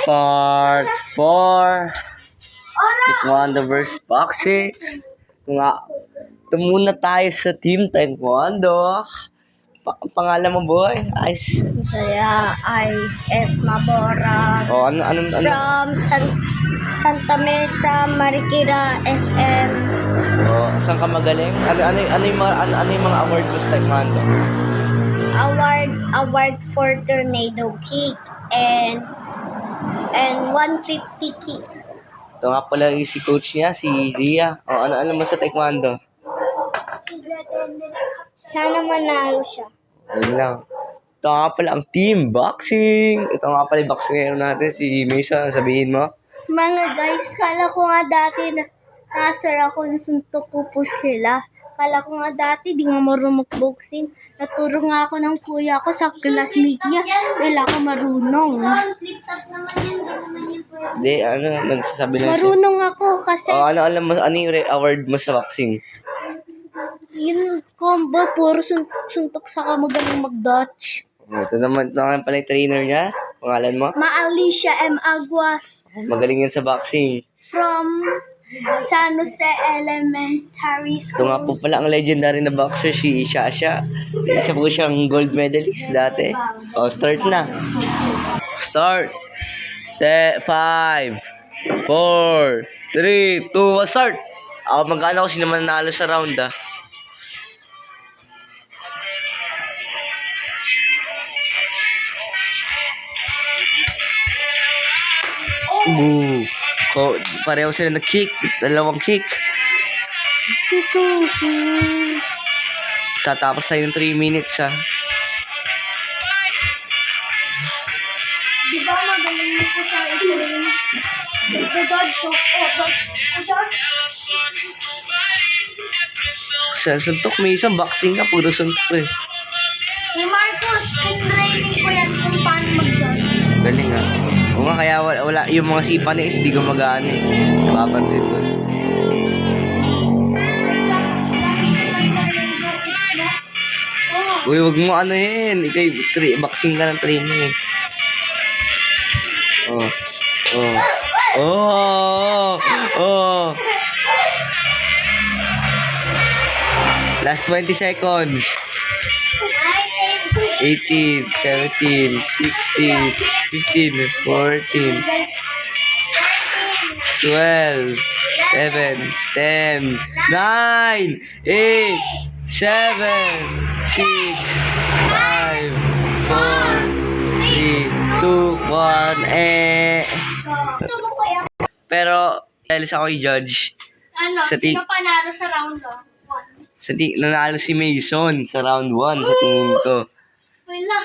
Part 4. Taekwondo versus boxing. Ito muna tayo sa team Taekwondo. Pangalan mo, boy? Ice. Saya Ice S. Mabora. Oh, ano? From Santa Mesa, Marikina, SM. Oh, saan ka magaling? Ano yung mga award mo sa Taekwondo? Award for tornado kick and 150 kick. Ito nga pala yung si coach niya, si Zia. Oh, ano mo sa Taekwondo? Sana manalo siya. Ayun lang. Ito nga pala ang team boxing. Ito nga pala yung boxing natin, si Mason. Sabihin mo. Mga guys, kala ko nga dati na nasar ako, nasuntok ko po sila. Kala ko nga dati di nga marunong mag-boxing. Naturo nga ako ng kuya ko sa classmate niya. Dahil ako marunong. Hindi, nagsasabi lang siya. Marunong ako kasi Oh, alam mo, ano yung award mo sa boxing? yung combo, puro suntok sa magaling mag-dodge. Oh, ito naman pala yung trainer niya. Pangalan mo? Alicia M. Aguas Magaling yan sa boxing. from San Jose Elementary Ito School. nga po pala ang legendary na boxer, si Shasha. Isa po siyang gold medalist dati. Oh, start na. Start. 5, 4, 3, 2, start. Magkano ko sino man nanalo sa round, ah. Boo. Pareho sila na kick. Dalawang kick. Tatapos tayo ng 3 minutes, ah. Di ba magaling mo ko siya i-train? The-dodge show. Dodge. Sa suntok, may isang boxing ka. Puro suntok, eh. Hey Marcos, in-training ko yan kung paano mag-dodge. Galing, ah. O nga, kaya wala yung mga sipa ni Is, di gumagana, eh. Napapansin ko. Uy, wag mo ano yun. Ikaw, boxing ka ng training, eh. Oh. Last 20 seconds. 18, 17, 16, 15, 14, 12, 11, 10, 9, 8, 7, 6, 5, 4, 3, 2, 1, Pero, dahil sa ako i-judge, Sino panalo sa round 1? nanalo si Mason sa round 1 sa tingin ko. Wala.